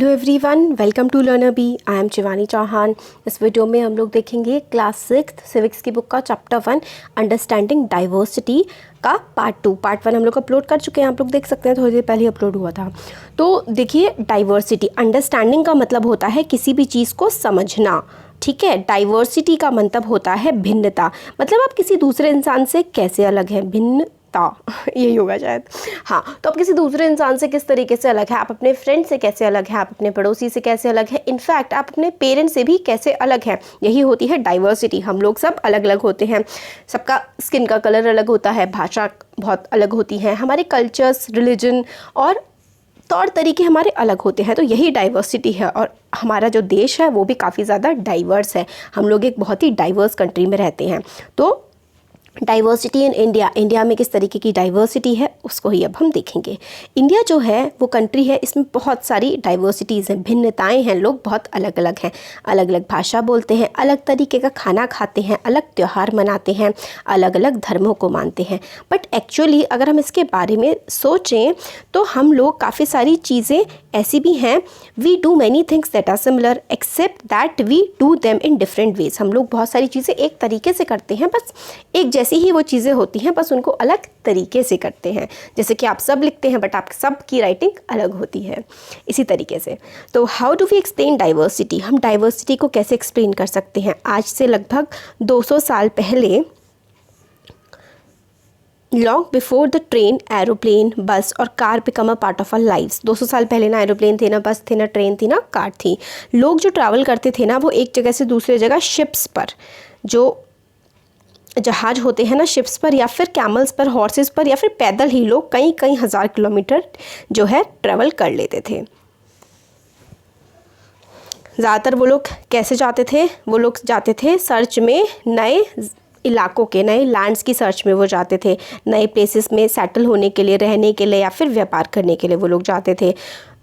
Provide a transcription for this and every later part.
Hello everyone, welcome to Learner Bee. I am Shivani Chauhan. इस video में हम लोग देखेंगे क्लास 6 सिविक्स की बुक का चैप्टर 1 अंडरस्टैंडिंग डाइवर्सिटी का पार्ट 2। पार्ट 1 हम लोग अपलोड कर चुके हैं, आप लोग देख सकते हैं, थोड़ी देर पहले अपलोड हुआ था। तो देखिए, डाइवर्सिटी अंडरस्टैंडिंग का मतलब होता है किसी भी चीज़ को समझना, ठीक है। डाइवर्सिटी का मतलब होता है भिन्नता, मतलब आप किसी दूसरे इंसान से कैसे अलग हैं, भिन्नता यही होगा शायद। हाँ, तो आप किसी दूसरे इंसान से किस तरीके से अलग है, आप अपने फ्रेंड से कैसे अलग हैं, आप अपने पड़ोसी से कैसे अलग हैं, इनफैक्ट आप अपने पेरेंट्स से भी कैसे अलग हैं, यही होती है डाइवर्सिटी। हम लोग सब अलग अलग होते हैं, सबका स्किन का कलर अलग होता है, भाषा बहुत अलग होती है, हमारे कल्चर्स, रिलीजन और तौर तरीके हमारे अलग होते हैं। तो यही डाइवर्सिटी है। और हमारा जो देश है वो भी काफ़ी ज़्यादा डाइवर्स है, हम लोग एक बहुत ही डाइवर्स कंट्री में रहते हैं। तो डाइवर्सिटी इन इंडिया, इंडिया में किस तरीके की डाइवर्सिटी है उसको ही अब हम देखेंगे। इंडिया जो है वो कंट्री है, इसमें बहुत सारी डाइवर्सिटीज़ हैं, भिन्नताएं हैं, लोग बहुत अलग अलग हैं, अलग अलग भाषा बोलते हैं, अलग तरीके का खाना खाते हैं, अलग त्यौहार मनाते हैं, अलग अलग धर्मों को मानते हैं। बट एक्चुअली अगर हम इसके बारे में सोचें तो हम लोग काफ़ी सारी चीज़ें ऐसी भी हैं, we do many things that are similar except that we do them in different ways. हम लोग बहुत सारी चीज़ें एक तरीके से करते हैं, बस एक जैसी ही वो चीज़ें होती हैं, बस उनको अलग तरीके से करते हैं। जैसे कि आप सब लिखते हैं बट आप सब की राइटिंग अलग होती है, इसी तरीके से। तो how do we explain diversity, हम डाइवर्सिटी को कैसे एक्सप्लेन कर सकते हैं। आज से लगभग 200 साल पहले, long before the train, aeroplane, bus और car become a part of our lives. 200 साल पहले ना एरोप्लेन थे, ना बस थे, ना ट्रेन थी, ना कार थी। लोग जो ट्रैवल करते थे ना, वो एक जगह से दूसरे जगह शिप्स पर, जो जहाज होते हैं ना, शिप्स पर या फिर कैमल्स पर, हॉर्सेस पर, या फिर पैदल ही लोग कई कई हज़ार किलोमीटर जो है ट्रैवल कर लेते थे। ज़्यादातर वो लोग कैसे जाते थे, वो लोग जाते थे सर्च में, नए इलाकों के, नए लैंड्स की सर्च में वो जाते थे, नए प्लेसेस में सेटल होने के लिए, रहने के लिए या फिर व्यापार करने के लिए वो लोग जाते थे।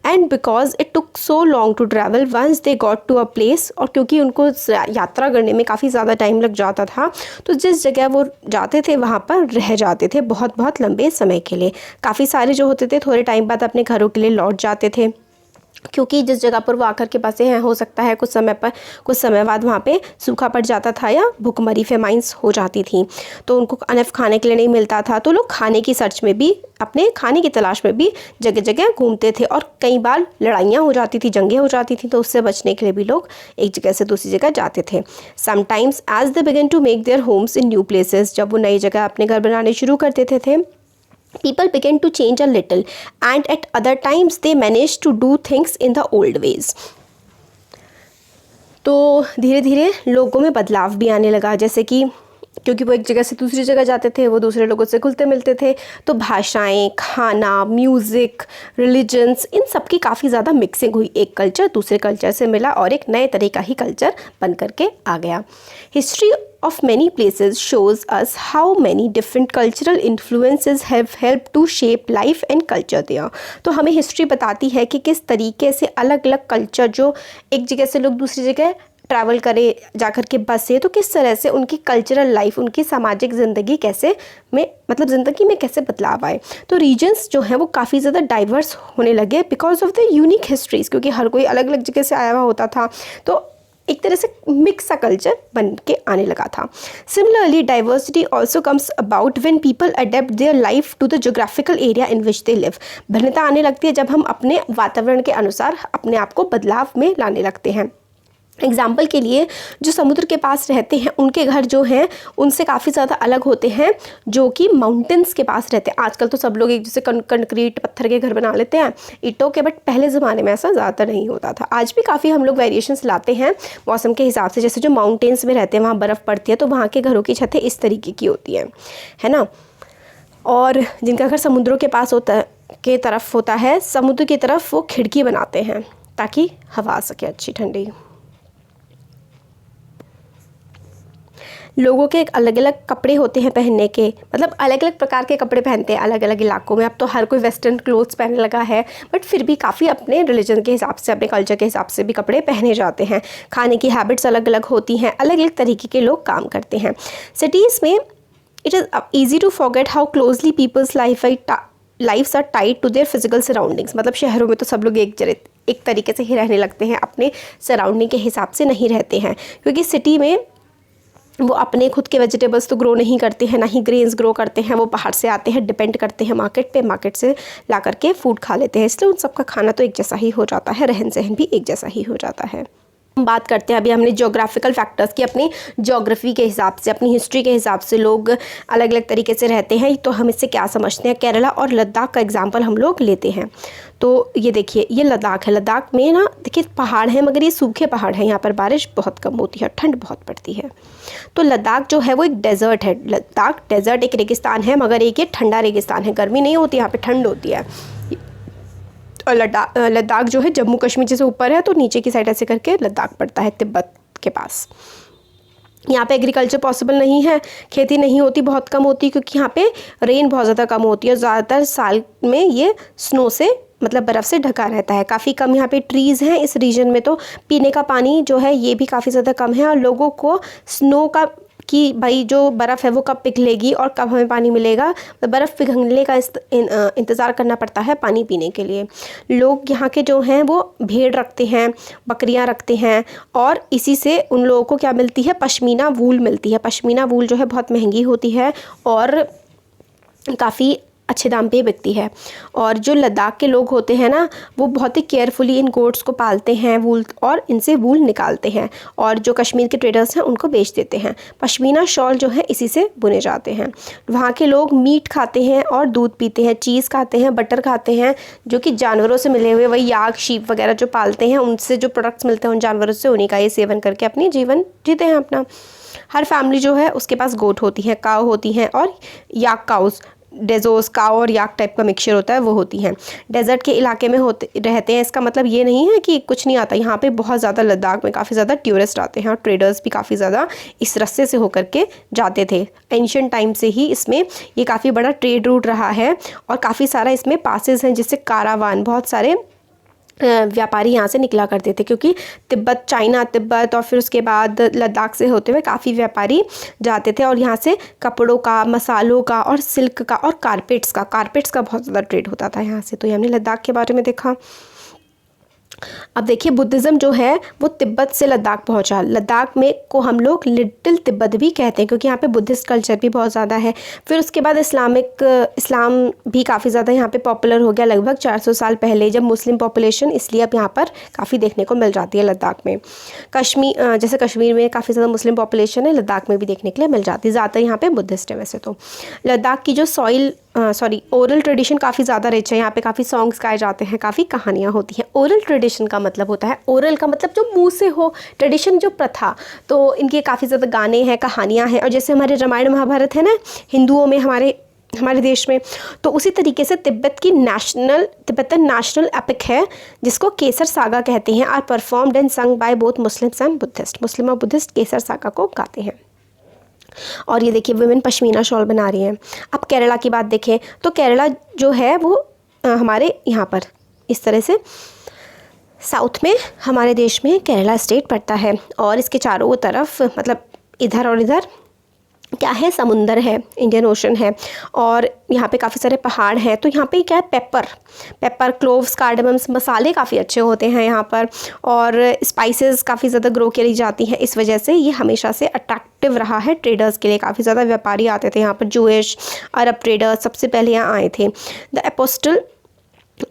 And because it took so long to travel, once they got to a place, और क्योंकि उनको यात्रा करने में काफ़ी ज़्यादा टाइम लग जाता था, तो जिस जगह वो जाते थे वहाँ पर रह जाते थे बहुत बहुत लंबे समय के लिए। काफ़ी सारे जो होते थे थोड़े टाइम बाद अपने घरों के लिए लौट जाते थे, क्योंकि जिस जगह पर वो आकर के बसे हैं, हो सकता है कुछ समय बाद वहाँ पे सूखा पड़ जाता था या भूखमरी, फेमाइंस हो जाती थी, तो उनको अनफ खाने के लिए नहीं मिलता था। तो लोग खाने की सर्च में भी, अपने खाने की तलाश में भी जगह जगह घूमते थे, और कई बार लड़ाइयाँ हो जाती थी, जंगें हो जाती थी, तो उससे बचने के लिए भी लोग एक जगह से दूसरी जगह जाते थे। Sometimes as they begin to make their homes in new places, जब वो नई जगह अपने घर बनाने शुरू कर देते थे, people began to change a little, and at other times they managed to do things in the old ways. तो धीरे धीरे लोगों में बदलाव भी आने लगा, जैसे कि क्योंकि वो एक जगह से दूसरी जगह जाते थे, वो दूसरे लोगों से घुलते मिलते थे, तो भाषाएं, खाना, म्यूज़िक, रिलीजन्स, इन सब की काफ़ी ज़्यादा मिक्सिंग हुई। एक कल्चर दूसरे कल्चर से मिला और एक नए तरह का ही कल्चर बन करके आ गया। History of many places shows us how many different cultural influences have helped to shape life and culture there. तो हमें हिस्ट्री बताती है कि किस तरीके से अलग अलग कल्चर, जो एक जगह से लोग दूसरी जगह ट्रैवल करे जाकर के बसे, तो किस तरह से उनकी कल्चरल लाइफ, उनकी सामाजिक ज़िंदगी कैसे में, मतलब ज़िंदगी में कैसे बदलाव आए। तो रीजन्स जो हैं वो काफ़ी ज़्यादा डाइवर्स होने लगे because of the unique histories, क्योंकि हर कोई अलग अलग जगह से आया हुआ होता था, तो एक तरह से मिक्स सा कल्चर बन के आने लगा था। Similarly diversity also comes about when people adapt their life to the geographical area in which they live. भिन्नता आने लगती है जब हम अपने वातावरण के अनुसार अपने आप को बदलाव में लाने लगते हैं। एग्जाम्पल के लिए, जो समुद्र के पास रहते हैं उनके घर जो हैं उनसे काफ़ी ज़्यादा अलग होते हैं जो कि माउंटेन्स के पास रहते हैं। आजकल तो सब लोग एक जैसे कंक्रीट पत्थर के घर बना लेते हैं, ईंटों के, बट पहले ज़माने में ऐसा ज़्यादातर नहीं होता था। आज भी काफ़ी हम लोग वेरिएशंस लाते हैं मौसम के हिसाब से। जैसे जो माउंटेन्स में रहते हैं वहाँ बर्फ़ पड़ती है, तो वहाँ के घरों की छतें इस तरीके की होती हैं, है ना। और जिनका घर समुद्रों के पास के तरफ होता है, समुद्र की तरफ वो खिड़की बनाते हैं ताकि हवा आ सके अच्छी ठंडी। लोगों के अलग अलग कपड़े होते हैं पहनने के, मतलब अलग अलग प्रकार के कपड़े पहनते हैं अलग अलग इलाकों में। अब तो हर कोई वेस्टर्न क्लोथ्स पहनने लगा है, बट फिर भी काफ़ी अपने रिलीजन के हिसाब से, अपने कल्चर के हिसाब से भी कपड़े पहने जाते हैं। खाने की हैबिट्स अलग अलग होती हैं, अलग अलग तरीके के लोग काम करते हैं। सिटीज़ में it is easy to forget how closely people's lives are tied to their physical surroundings. मतलब शहरों में तो सब लोग एक तरीके से ही रहने लगते हैं, अपने सराउंडिंग के हिसाब से नहीं रहते हैं, क्योंकि सिटी में वो अपने खुद के वेजिटेबल्स तो ग्रो नहीं करते हैं, ना ही ग्रेन्स ग्रो करते हैं, वो बाहर से आते हैं, डिपेंड करते हैं मार्केट पे, मार्केट से ला करके फूड खा लेते हैं, इसलिए उन सबका खाना तो एक जैसा ही हो जाता है, रहन सहन भी एक जैसा ही हो जाता है। हम बात करते हैं, अभी हमने ज्योग्राफिकल फैक्टर्स की, अपनी ज्योग्राफी के हिसाब से, अपनी हिस्ट्री के हिसाब से लोग अलग अलग तरीके से रहते हैं, तो हम इससे क्या समझते हैं। केरला और लद्दाख का एग्जांपल हम लोग लेते हैं। तो ये देखिए, ये लद्दाख है। लद्दाख में ना देखिए पहाड़ हैं, मगर ये सूखे पहाड़ हैं, यहाँ पर बारिश बहुत कम होती है, ठंड बहुत पड़ती है। तो लद्दाख जो है वो एक डेजर्ट है। लद्दाख डेजर्ट, एक रेगिस्तान है, मगर एक ये ठंडा रेगिस्तान है, गर्मी नहीं होती यहाँ पे, ठंड होती है। और लद्दाख जो है जम्मू कश्मीर जैसे ऊपर है, तो नीचे की साइड ऐसे करके लद्दाख पड़ता है तिब्बत के पास। यहाँ पे एग्रीकल्चर पॉसिबल नहीं है, खेती नहीं होती, बहुत कम होती, क्योंकि यहाँ पे रेन बहुत ज़्यादा कम होती है, ज़्यादातर साल में ये स्नो से मतलब बर्फ़ से ढका रहता है। काफ़ी कम यहाँ पे ट्रीज़ हैं इस रीजन में, तो पीने का पानी जो है ये भी काफ़ी ज़्यादा कम है, और लोगों को स्नो का कि भाई जो बर्फ़ है वो कब पिघलेगी और कब हमें पानी मिलेगा, तो बर्फ़ पिघलने का इंतज़ार करना पड़ता है पानी पीने के लिए। लोग यहाँ के जो हैं वो भेड़ रखते हैं, बकरियाँ रखते हैं, और इसी से उन लोगों को क्या मिलती है, पश्मीना वूल मिलती है। पश्मीना वूल जो है बहुत महंगी होती है और काफ़ी अच्छे दाम पे बिकती है। और जो लद्दाख के लोग होते हैं ना, वो बहुत ही केयरफुली इन गोट्स को पालते हैं, वूल, और इनसे वूल निकालते हैं, और जो कश्मीर के ट्रेडर्स हैं उनको बेच देते हैं। पश्मीना शॉल जो है इसी से बुने जाते हैं। वहाँ के लोग मीट खाते हैं और दूध पीते हैं, चीज़ खाते हैं, बटर खाते हैं, जो कि जानवरों से मिले हुए, वही याक, शीप वगैरह जो पालते हैं उनसे जो प्रोडक्ट्स मिलते हैं उन जानवरों से, उन्हीं का ये सेवन करके अपनी जीवन जीते हैं अपना। हर फैमिली जो है उसके पास गोट होती है, काव होती हैं, और याक काउस, डेजोस काव और याक टाइप का मिक्सचर होता है, वो होती हैं। डेजर्ट के इलाके में होते रहते हैं, इसका मतलब ये नहीं है कि कुछ नहीं आता। यहाँ पे बहुत ज़्यादा लद्दाख में काफ़ी ज़्यादा टूरिस्ट आते हैं, और ट्रेडर्स भी काफ़ी ज़्यादा इस रास्ते से होकर के जाते थे। एंशिएंट टाइम से ही इसमें ये काफ़ी बड़ा ट्रेड रूट रहा है, और काफ़ी सारा इसमें पासेस हैं, जिससे कारावान, बहुत सारे व्यापारी यहाँ से निकला करते थे, क्योंकि तिब्बत, चाइना, तिब्बत और फिर उसके बाद लद्दाख से होते हुए काफ़ी व्यापारी जाते थे, और यहाँ से कपड़ों का, मसालों का, और सिल्क का, और कारपेट्स का बहुत ज़्यादा ट्रेड होता था यहाँ से। तो ये हमने लद्दाख के बारे में देखा। अब देखिए, बुद्धिज़्म जो है वो तिब्बत से लद्दाख पहुंचा। लद्दाख में को हम लोग लिटिल तिब्बत भी कहते हैं, क्योंकि यहाँ पे बुद्धिस्ट कल्चर भी बहुत ज़्यादा है। फिर उसके बाद इस्लाम भी काफ़ी ज़्यादा यहाँ पे पॉपुलर हो गया, लगभग 400 साल पहले, जब मुस्लिम पॉपुलेशन, इसलिए अब यहाँ पर काफ़ी देखने को मिल जाती है लद्दाख में। जैसे कश्मीर में काफ़ी ज़्यादा मुस्लिम पॉपुलेशन है, लद्दाख में भी देखने के लिए मिल जाती है। ज़्यादातर यहाँ पर बुद्धिस्ट है वैसे तो। लद्दाख की जो ओरल ट्रेडिशन काफ़ी ज़्यादा रिच है। यहाँ पे काफ़ी सॉन्ग्स गाए जाते हैं, काफ़ी कहानियाँ होती हैं। ओरल ट्रेडिशन का मतलब होता है, ओरल का मतलब जो मुंह से हो, ट्रेडिशन जो प्रथा, तो इनके काफ़ी ज़्यादा गाने हैं, कहानियाँ हैं। और जैसे हमारे रामायण महाभारत है ना हिंदुओं में, हमारे देश में, तो उसी तरीके से तिब्बतन नेशनल एपिक है, जिसको केसर सागा कहते हैं, are performed and sung by both Muslims and Buddhist. Muslim और बुद्धिस्ट केसर सागा को गाते हैं। और ये देखिए, वुमेन पश्मीना शॉल बना रही हैं। अब केरला की बात देखें, तो केरला जो है वो हमारे यहाँ पर इस तरह से साउथ में हमारे देश में केरला स्टेट पड़ता है, और इसके चारों तरफ मतलब इधर और इधर क्या है, समुंदर है, इंडियन ओशन है, और यहाँ पे काफ़ी सारे पहाड़ हैं। तो यहाँ पे क्या है, पेपर, क्लोव्स, कार्डमम्स, मसाले काफ़ी अच्छे होते हैं यहाँ पर, और स्पाइसेस काफ़ी ज़्यादा ग्रो करी जाती हैं। इस वजह से ये हमेशा से अट्रैक्टिव रहा है ट्रेडर्स के लिए। काफ़ी ज़्यादा व्यापारी आते थे यहाँ पर, जूइश, अरब ट्रेडर्स सबसे पहले यहाँ आए थे। The apostle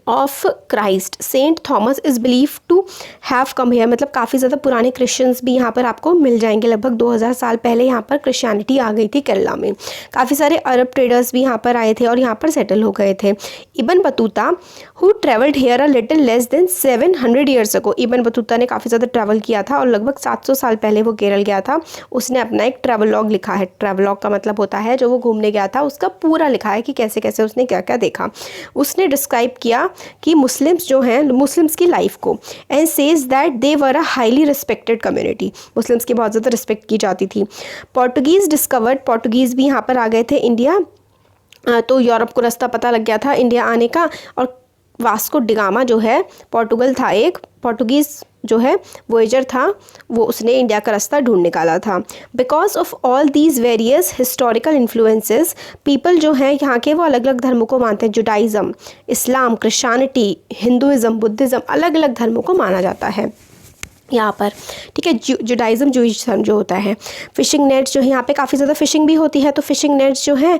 of Christ Saint Thomas is believe to have come here, मतलब काफ़ी ज़्यादा पुराने क्रिश्चियंस भी यहाँ पर आपको मिल जाएंगे। लगभग 2000 साल पहले यहाँ पर क्रिश्चियनिटी आ गई थी केरला में। काफ़ी सारे अरब ट्रेडर्स भी यहाँ पर आए थे और यहाँ पर सेटल हो गए थे। Ibn Battuta who travelled here a little less than 700 years ago, Ibn Battuta ने काफ़ी ज़्यादा ट्रैवल किया था और लगभग 700 साल पहले वो केरल गया था। उसने अपना एक ट्रैवलॉग लिखा है। ट्रैवलॉग का मतलब होता है जो वो घूमने गया था उसका पूरा लिखा है कि कैसे कैसे उसने क्या क्या देखा। उसने डिस्क्राइब किया कि मुस्लिम्स जो हैं, मुस्लिम्स की लाइफ को, and says that they were a highly respected community. Muslims की बहुत ज़्यादा रिस्पेक्ट की जाती थी। पोर्टुगीज़ डिस्कवर्ड, पोर्टुगीज़ भी यहाँ पर आ गए थे इंडिया, तो यूरोप को रास्ता पता लग गया था इंडिया आने का। और वास्को डिगामा जो है पोर्टुगल था एक, पोर्टुगीज़ जो है वोएजर था वो उसने इंडिया का रास्ता ढूंढ निकाला था। Because of all these various historical influences people जो हैं यहाँ के वो अलग अलग धर्मों को मानते हैं। जुडाइज़म, इस्लाम, क्रिश्चियनिटी, हिंदुइज़्म, बुद्धिज़्म, अलग अलग धर्मों को माना जाता है यहाँ पर, ठीक है। जुडाइज़म जूइश धर्म जो होता है। फ़िशिंग नेट्स जो है यहाँ पे काफ़ी ज़्यादा फ़िशिंग भी होती है, तो फ़िशिंग नेट्स जो है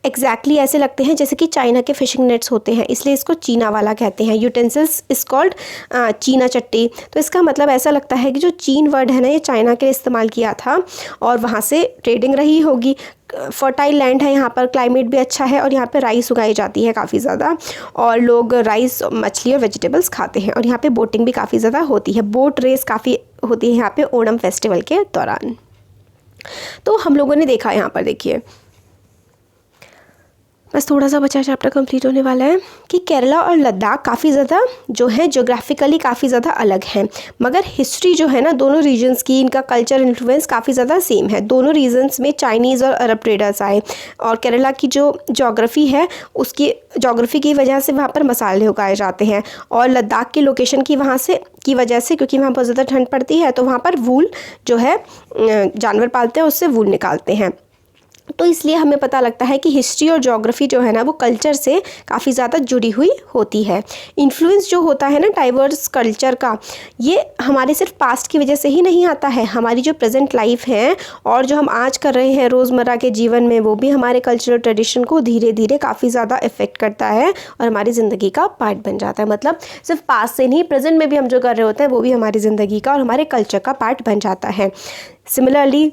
एग्जैक्टली ऐसे लगते हैं जैसे कि चाइना के फ़िशिंग नेट्स होते हैं, इसलिए इसको चीना वाला कहते हैं। यूटेंसिल्स इज़ कॉल्ड चीना चट्टी, तो इसका मतलब ऐसा लगता है कि जो चीन वर्ड है ना ये चाइना के इस्तेमाल किया था और वहाँ से ट्रेडिंग रही होगी। फर्टाइल लैंड है यहाँ पर, क्लाइमेट भी अच्छा है और यहाँ पे राइस उगाई जाती है काफ़ी ज़्यादा और लोग राइस, मछली और वेजिटेबल्स खाते हैं। और यहाँ पे बोटिंग भी काफ़ी ज़्यादा होती है, बोट रेस काफ़ी होती है यहाँ पे ओणम फेस्टिवल के दौरान। तो हम लोगों ने देखा यहाँ पर, देखिए बस थोड़ा सा बचा चैप्टर कंप्लीट होने वाला है कि केरला और लद्दाख काफ़ी ज़्यादा जो है ज्योग्राफिकली काफ़ी ज़्यादा अलग हैं, मगर हिस्ट्री जो है ना दोनों रीजन्स की, इनका कल्चर इन्फ्लुएंस काफ़ी ज़्यादा सेम है। दोनों रीजन्स में चाइनीज़ और अरब ट्रेडर्स आए और केरला की जो जोग्राफ़ी है उसकी जोग्राफ़ी की वजह से वहाँ पर मसाले उगाए जाते हैं और लद्दाख की लोकेशन की वहाँ से की वजह से, क्योंकि वहाँ बहुत ज़्यादा ठंड पड़ती है तो वहाँ पर वूल जो है जानवर पालते हैं उससे वूल निकालते हैं। तो इसलिए हमें पता लगता है कि हिस्ट्री और ज्योग्राफी जो है ना वो कल्चर से काफ़ी ज़्यादा जुड़ी हुई होती है। इन्फ्लुएंस जो होता है ना डाइवर्स कल्चर का, ये हमारे सिर्फ पास्ट की वजह से ही नहीं आता है, हमारी जो प्रेजेंट लाइफ है और जो हम आज कर रहे हैं रोज़मर्रा के जीवन में वो भी हमारे कल्चरल ट्रेडिशन को धीरे धीरे काफ़ी ज़्यादा इफ़ेक्ट करता है और हमारी ज़िंदगी का पार्ट बन जाता है। मतलब सिर्फ पास्ट से नहीं, प्रेजेंट में भी हम जो कर रहे होते हैं वो भी हमारी ज़िंदगी का और हमारे कल्चर का पार्ट बन जाता है। Similarly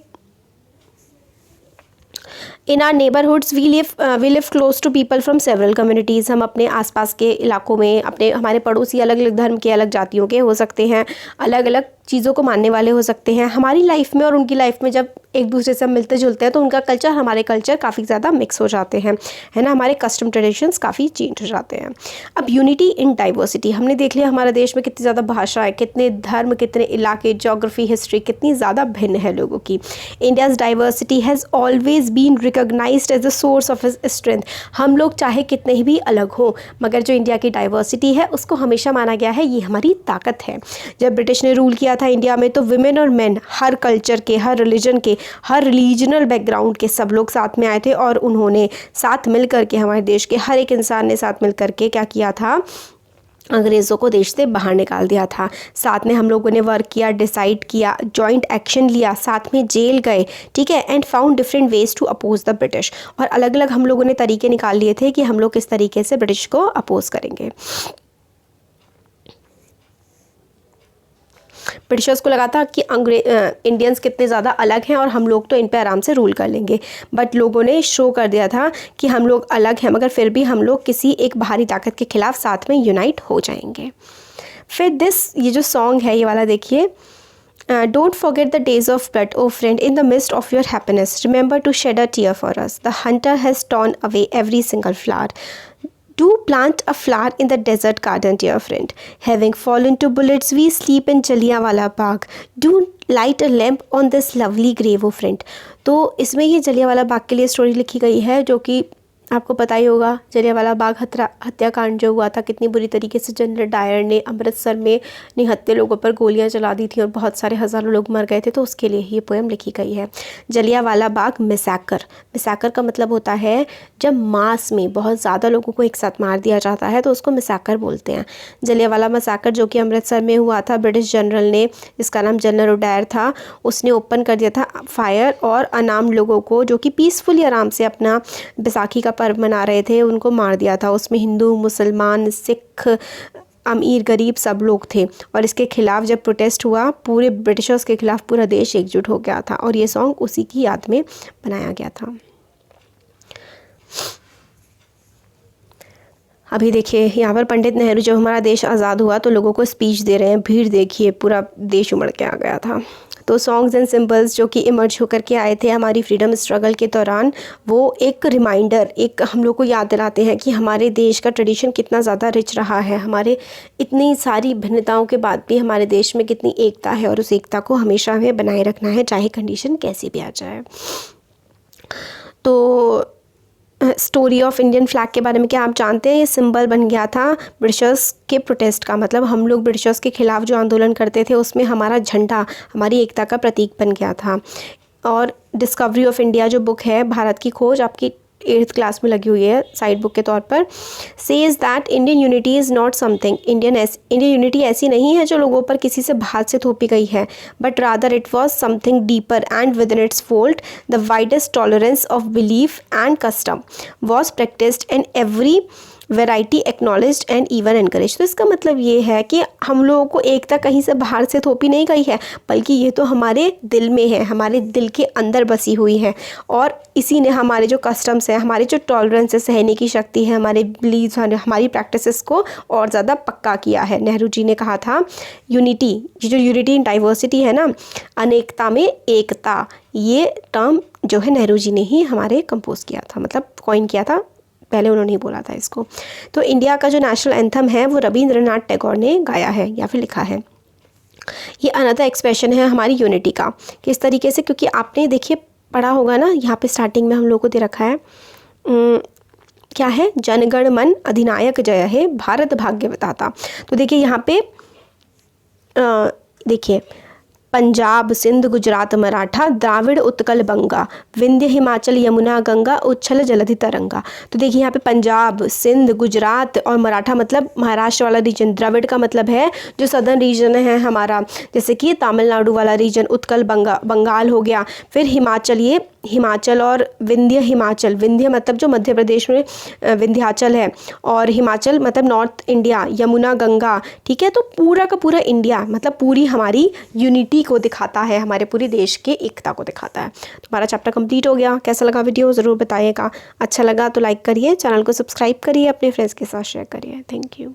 in our neighbourhoods we live close to people from several communities. हम अपने आसपास के इलाकों में हमारे पड़ोसी अलग अलग धर्म के, अलग जातियों के हो सकते हैं, अलग अलग चीज़ों को मानने वाले हो सकते हैं। हमारी लाइफ में और उनकी लाइफ में जब एक दूसरे से मिलते जुलते हैं तो उनका कल्चर हमारे कल्चर काफ़ी ज़्यादा मिक्स हो जाते हैं, है ना। हमारे कस्टम ट्रेडिशंस काफ़ी चेंज हो जाते हैं। अब यूनिटी इन डाइवर्सिटी, हमने देख लिया हमारे देश में कितनी ज़्यादा भाषाएं, कितने धर्म, कितने इलाके, ज्योग्राफी, हिस्ट्री कितनी ज़्यादा भिन्न है लोगों की। India's diversity has always been recognised as the source of his strength. हम लोग चाहे कितने ही भी अलग हों मगर जो इंडिया की डाइवर्सिटी है उसको हमेशा माना गया है ये हमारी ताकत है। जब ब्रिटिश ने रूल किया था इंडिया में तो विमेन और मेन, हर कल्चर के, हर रिलीजन के, हर रिलीजनल बैकग्राउंड के सब लोग साथ में आए थे और उन्होंने साथ मिल कर के, हमारे देश के हर एक इंसान ने साथ मिल कर के क्या किया था, अंग्रेज़ों को देश से बाहर निकाल दिया था। साथ में हम लोगों ने वर्क किया, डिसाइड किया, जॉइंट एक्शन लिया, साथ में जेल गए, ठीक है, and found different ways to oppose the British. और अलग अलग हम लोगों ने तरीके निकाल लिए थे कि हम लोग किस तरीके से ब्रिटिश को अपोज करेंगे। ब्रिटिशर्स को लगा था कि इंडियंस कितने ज़्यादा अलग हैं और हम लोग तो इन पे आराम से रूल कर लेंगे, बट लोगों ने शो कर दिया था कि हम लोग अलग हैं मगर फिर भी हम लोग किसी एक बाहरी ताकत के खिलाफ साथ में यूनाइट हो जाएंगे। फिर ये जो सॉन्ग है ये वाला देखिए, Don't forget the days of blood, oh friend, in the midst of your happiness. Remember to shed a tear for us. The hunter has torn away every single flower. Do plant a flower in the desert garden, dear friend. Having fallen to bullets, we sleep in Jallianwala Bagh. Do light a lamp on this lovely grave, oh friend. तो इसमें ये जलियांवाला बाग के लिए story लिखी गई है जो कि आपको पता ही होगा। जलियांवाला बाग हत्याकांड जो हुआ था, कितनी बुरी तरीके से जनरल डायर ने अमृतसर में निहत्थे लोगों पर गोलियां चला दी थी और बहुत सारे हज़ारों लोग मर गए थे, तो उसके लिए ये पोएम लिखी गई है। जलियांवाला बाग मैसेकर, मैसेकर का मतलब होता है जब मास में बहुत ज़्यादा लोगों को एक साथ मार दिया जाता है तो उसको मैसेकर बोलते हैं। जलियांवाला मैसेकर जो कि अमृतसर में हुआ था, ब्रिटिश जनरल ने, जिसका नाम जनरल डायर था, उसने ओपन कर दिया था फायर और अनाम लोगों को जो कि पीसफुली आराम से अपना बैसाखी का पर्व मना रहे थे उनको मार दिया था। उसमें हिंदू, मुसलमान, सिख, अमीर, गरीब सब लोग थे और इसके खिलाफ जब प्रोटेस्ट हुआ पूरे ब्रिटिशर्स के खिलाफ पूरा देश एकजुट हो गया था और ये सॉन्ग उसी की याद में बनाया गया था। अभी देखिए यहाँ पर पंडित नेहरू जब हमारा देश आज़ाद हुआ तो लोगों को स्पीच दे रहे हैं, भीड़ देखिए, पूरा देश उमड़ के आ गया था। तो सॉन्ग्स एंड सिंबल्स जो कि इमर्ज होकर के आए थे हमारी फ्रीडम स्ट्रगल के दौरान, वो एक रिमाइंडर, एक हम लोग को याद दिलाते हैं कि हमारे देश का ट्रेडिशन कितना ज़्यादा रिच रहा है, हमारे इतनी सारी भिन्नताओं के बाद भी हमारे देश में कितनी एकता है और उस एकता को हमेशा हमें बनाए रखना है चाहे कंडीशन कैसी भी आ जाए। तो स्टोरी ऑफ इंडियन फ्लैग के बारे में क्या आप जानते हैं? ये सिंबल बन गया था ब्रिटिशर्स के प्रोटेस्ट का, मतलब हम लोग ब्रिटिशर्स के खिलाफ जो आंदोलन करते थे उसमें हमारा झंडा हमारी एकता का प्रतीक बन गया था। और डिस्कवरी ऑफ इंडिया जो बुक है, भारत की खोज, आपकी 8th क्लास में लगी हुई है साइड बुक के तौर पर, says that Indian unity is not something, Indian unity ऐसी नहीं है जो लोगों पर किसी से भात से थोपी गई है, but rather it was something deeper and with in its fold the widest tolerance of belief and custom was practised and every variety acknowledged and even encourage. तो इसका मतलब ये है कि हम लोगों को एकता कहीं से बाहर से थोपी नहीं गई है, बल्कि ये तो हमारे दिल में है, हमारे दिल के अंदर बसी हुई है। और इसी ने हमारे जो कस्टम्स हैं, हमारे जो टॉलरेंस है, सहने की शक्ति है, हमारे बिलीव्स, हमारी प्रैक्टिसेस को और ज़्यादा पक्का किया है। नेहरू जी ने कहा था यूनिटी, ये जो यूनिटी इन डाइवर्सिटी है ना, अनेकता में एकता, ये टर्म जो है नेहरू जी ने ही हमारे कंपोज किया था, मतलब कॉइन किया था, पहले उन्होंने ही बोला था इसको। तो इंडिया का जो नेशनल एंथम है वो रविंद्रनाथ टैगोर ने गाया है या फिर लिखा है। ये अनदर एक्सप्रेशन है हमारी यूनिटी का, किस तरीके से, क्योंकि आपने देखिए पढ़ा होगा ना, यहाँ पे स्टार्टिंग में हम लोगों को दे रखा है क्या है, जनगण मन अधिनायक जय हे भारत भाग्य बताता। तो देखिए यहाँ पे देखिए पंजाब सिंध गुजरात मराठा द्राविड़ उत्कल बंगा विंध्य हिमाचल यमुना गंगा उच्छल जलधि तरंगा। तो देखिए यहाँ पे पंजाब, सिंध, गुजरात और मराठा मतलब महाराष्ट्र वाला रीजन, द्रविड़ का मतलब है जो सदर्न रीजन है हमारा, जैसे कि तमिलनाडु वाला रीजन, उत्कल बंगाल हो गया, फिर हिमाचल, ये हिमाचल, और विंध्य हिमाचल, विंध्य मतलब जो मध्य प्रदेश में विंध्याचल है, और हिमाचल मतलब नॉर्थ इंडिया, यमुना गंगा, ठीक है। तो पूरा का पूरा इंडिया मतलब पूरी हमारी यूनिटी को दिखाता है, हमारे पूरे देश के एकता को दिखाता है। तो हमारा चैप्टर कंप्लीट हो गया। कैसा लगा वीडियो ज़रूर बताइएगा, अच्छा लगा तो लाइक करिए, चैनल को सब्सक्राइब करिए, अपने फ्रेंड्स के साथ शेयर करिए। Thank you.